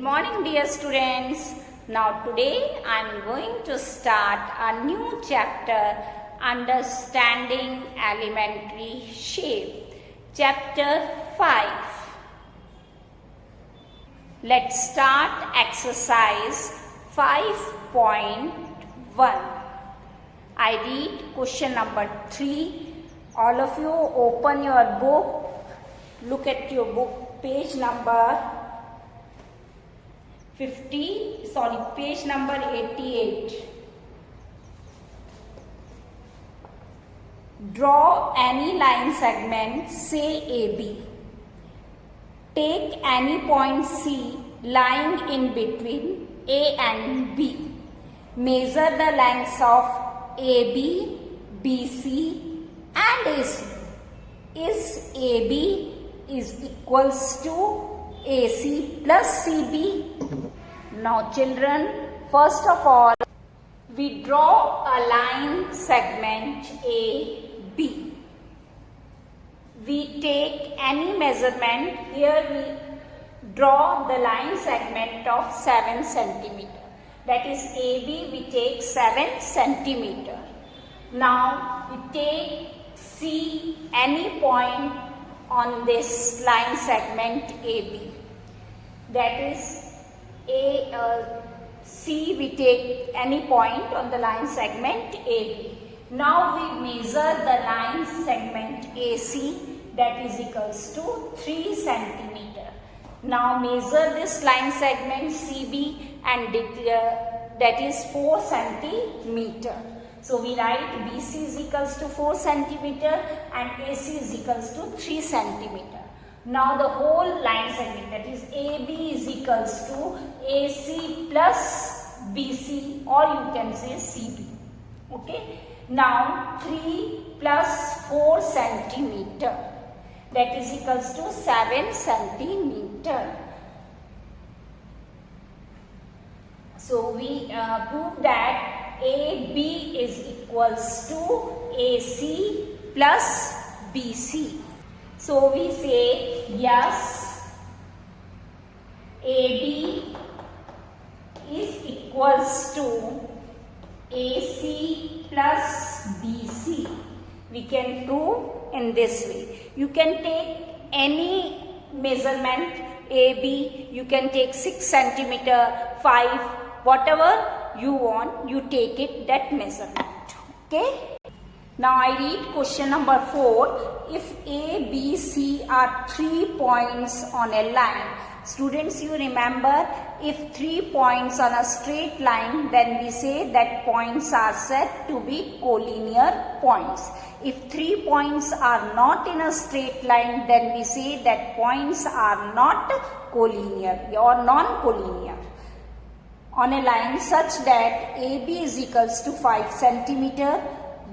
morning dear students. Now today I am going to start a new chapter, Understanding Elementary Shape, Chapter 5. Let's start exercise 5.1. I read question number 3. All of you open your book. Look at your book, page number page number 88. Draw any line segment, say AB. Take any point C lying in between A and B. Measure the lengths of AB, BC and AC. Is AB is equals to AC plus CB? Now children, first of all, we draw a line segment AB. We take any measurement. Here we draw the line segment of 7 cm. That is AB, we take 7 cm. Now we take C, any point on this line segment AB. That is C, we take any point on the line segment AB. Now we measure the line segment AC, that is equals to 3 cm. Now measure this line segment CB and declare that is 4 cm. So we write BC is equals to 4 cm and AC is equals to 3 cm. Now the whole line segment, that is AB is equals to AC plus BC, or you can say CB. Okay. Now 3 plus 4 cm, that is equals to 7 cm. So we prove that AB is equals to AC plus BC. So we say yes, AB is equals to AC plus BC. We can prove in this way. You can take any measurement AB, you can take 6 cm, 5, whatever you want, you take it that measurement. Okay. Now I read question number 4. If A, B, C are 3 points on a line. Students, you remember, if 3 points on a straight line, then we say that points are said to be collinear points. If 3 points are not in a straight line, then we say that points are not collinear or non-collinear. On a line such that AB is equals to 5 cm,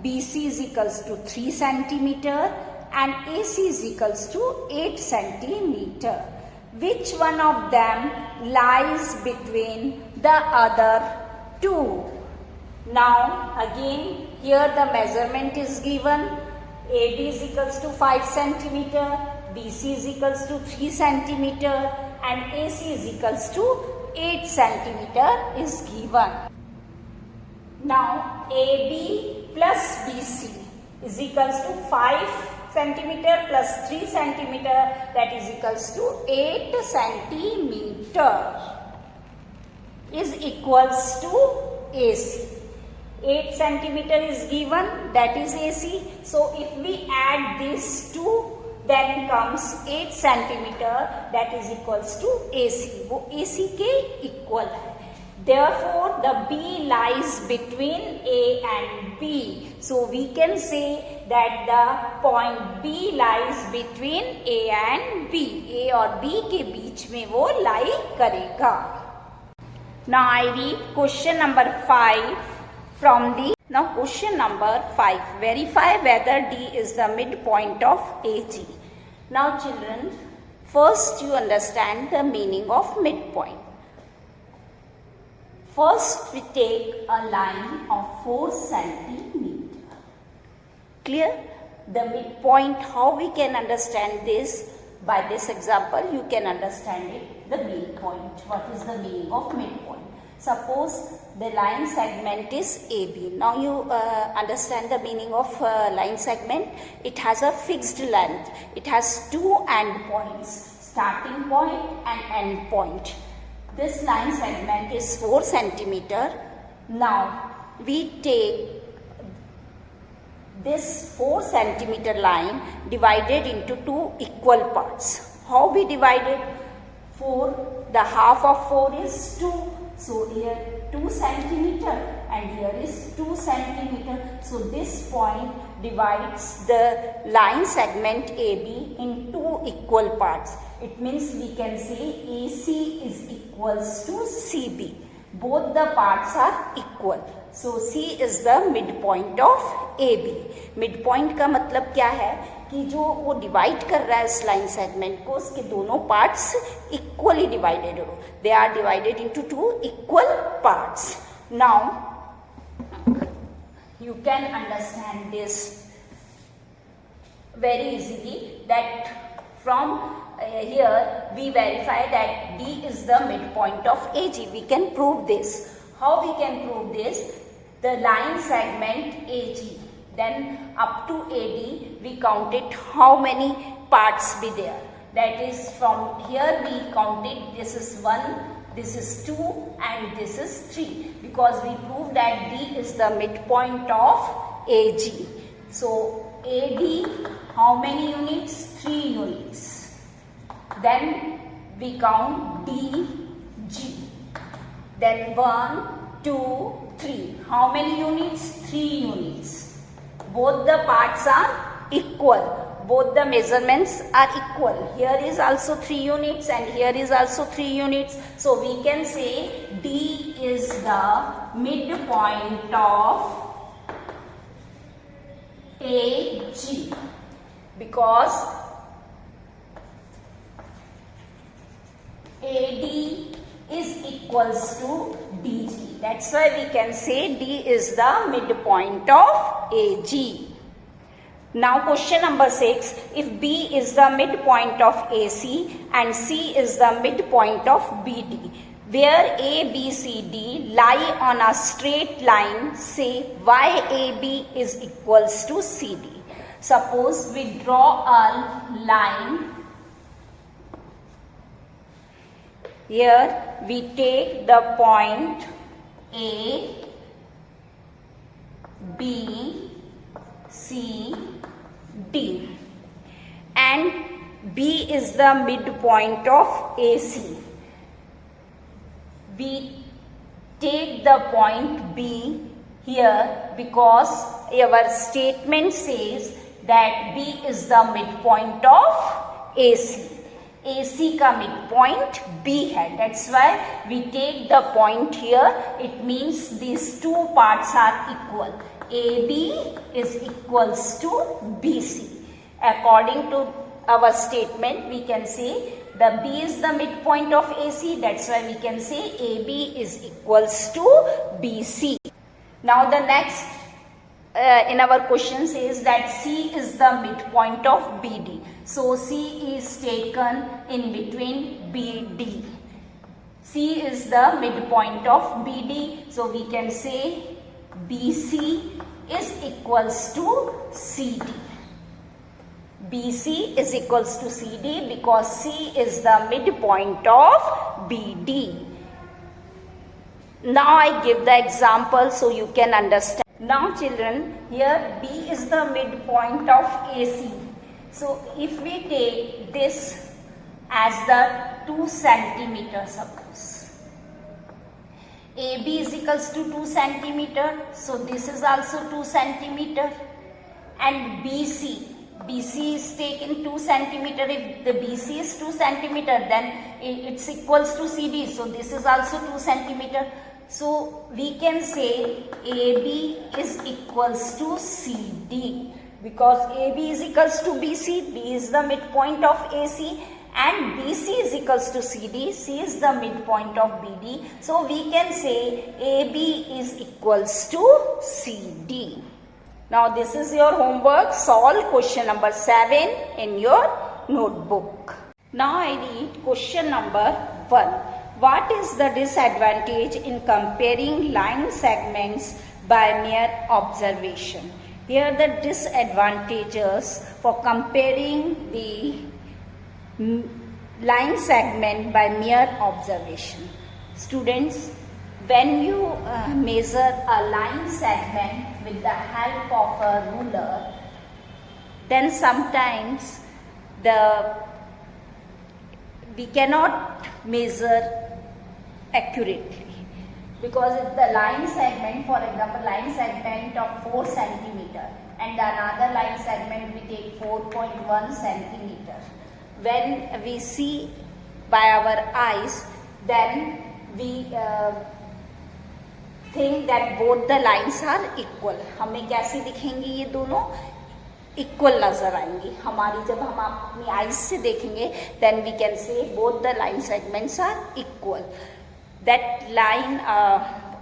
BC is equals to 3 cm and AC is equals to 8 cm. Which one of them lies between the other two? Now again here the measurement is given. AB is equals to 5 cm, BC is equals to 3 cm and AC is equals to 8 cm is given. Now AB plus BC is equals to 5 cm plus 3 cm, that is equals to 8 cm is equals to AC. 8 cm is given, that is AC. So if we add these two, then comes 8 cm, that is equals to AC. वो AC के equal है. Therefore, the B lies between A and B. So we can say that the point B lies between A and B. A और B के बीच में वो lie करेगा. Now I read question number 5 from the. Now question number 5. Verify whether D is the midpoint of AG. Now children, first you understand the meaning of midpoint. First we take a line of 4 cm. Clear? The midpoint, how we can understand this? By this example you can understand it. the midpoint. What is the meaning of midpoint? Suppose the line segment is AB. Now you understand the meaning of line segment. It has a fixed length. It has two end points, starting point and end point. This line segment is 4 centimeter. Now we take this 4 centimeter line divided into two equal parts. How we divide it? 4, the half of 4 is 2. So here 2 centimeter and here is 2 centimeter. So this point divides the line segment AB in two equal parts. It means we can say AC is equals to CB. Both the parts are equal. So C is the midpoint of AB. Midpoint का मतलब क्या है कि जो वो divide कर रहा है इस लाइन सेगमेंट को, उसके दोनों पार्ट्स इक्वली डिवाइडेड हो. They are divided into two equal parts. Now you can understand this very easily that from here we verify that D is the midpoint of AG. We can prove this. How we can prove this? The line segment AG, then up to AD we counted how many parts be there. That is, from here we counted this is 1, this is 2 and this is 3, because we proved that D is the midpoint of AG. So AD, how many units? 3 units. Then we count DG. Then 1, 2, 3. How many units? 3 units. Both the parts are equal. Both the measurements are equal. Here is also 3 units and here is also 3 units. So we can say D is the midpoint of AG, because AD is equals to DG. That's why we can say D is the midpoint of AG. Now question number 6. If B is the midpoint of AC and C is the midpoint of BD, where A, B, C, D lie on a straight line, say YAB is equals to CD. Suppose we draw a line. Here we take the point A, B, C, D, and B is the midpoint of AC. We take the point B here because our statement says that B is the midpoint of AC. AC का midpoint B है. That's why we take the point here. It means these two parts are equal. AB is equals to BC. According to our statement, we can say the B is the midpoint of AC. That's why we can say AB is equals to BC. Now the next in our question says that C is the midpoint of BD. So C is taken in between BD. C is the midpoint of BD. So we can say BC is equals to CD. BC is equals to CD because C is the midpoint of BD. Now I give the example so you can understand. Now children, here B is the midpoint of AC. So if we take this as the 2 centimeter, suppose AB is equals to 2 centimeter. So this is also 2 centimeter. And BC is taken 2 centimeter. If the BC is 2 centimeter, then it's equals to CD. So this is also 2 centimeter. So we can say AB is equals to CD because AB is equals to BC. B is the midpoint of AC and BC is equals to CD. C is the midpoint of BD. So we can say AB is equals to CD. Now this is your homework. Solve question number 7 in your notebook. Now I read question number 1. What is the disadvantage in comparing line segments by mere observation? Here the disadvantages for comparing the line segment by mere observation. Students, when you measure a line segment with the help of a ruler, then sometimes we cannot measure accurately, because if the line segment, for example, line segment of 4 centimeter and another line segment we take 4.1 centimeter. When we see by our eyes, then we think that both the lines are equal. हमें कैसे दिखेंगी ये दोनों? Equal नजर आएंगी हमारी. जब हम अपनी आईज से देखेंगे, then we can say both the line segments are equal. That line, a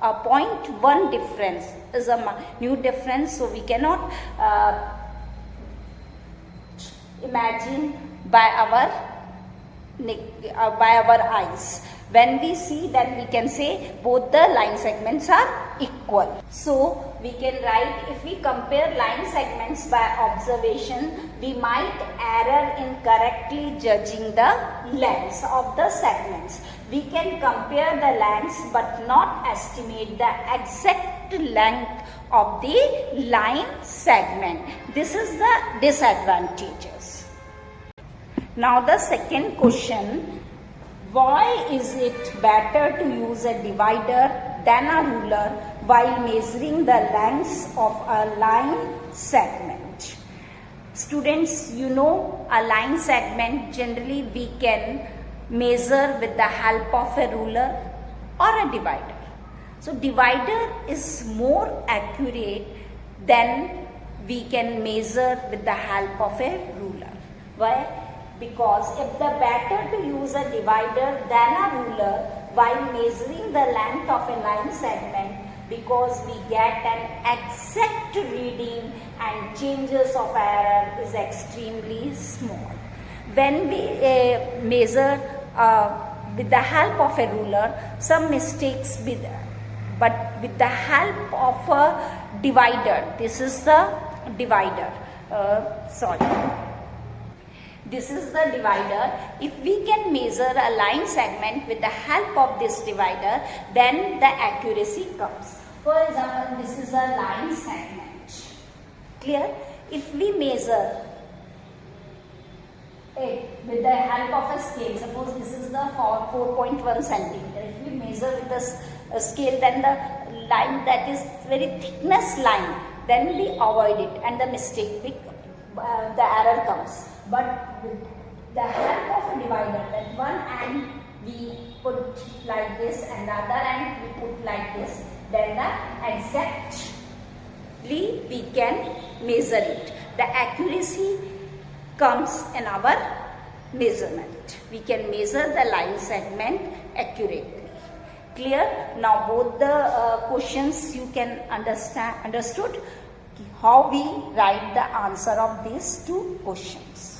0.1 difference is a new difference, so we cannot imagine by our eyes. When we see, then we can say both the line segments are equal. So we can write, if we compare line segments by observation, we might err in correctly judging the lengths of the segments. We can compare the lengths but not estimate the exact length of the line segment. This is the disadvantages. Now the second question, why is it better to use a divider than a ruler while measuring the lengths of a line segment? Students, you know, a line segment generally we can measure with the help of a ruler or a divider. So divider is more accurate than we can measure with the help of a ruler. Why? Because if the better to use a divider than a ruler while measuring the length of a line segment, because we get an exact reading and changes of error is extremely small. When we measure with the help of a ruler, some mistakes be there. But with the help of a divider, this is the divider, This is the divider. If we can measure a line segment with the help of this divider, then the accuracy comes. For example, this is a line segment. Clear? If we measure it with the help of a scale, suppose this is the 4.1 centimeter. If we measure with the scale, then the line that is very thickness line, then we avoid it and the mistake, the error comes. But with the help of a divider, that one end we put like this and the other end we put like this, then exactly we can measure it. The accuracy comes in our measurement. We can measure the line segment accurately. Clear? Now both the questions you can understood how we write the answer of these two questions.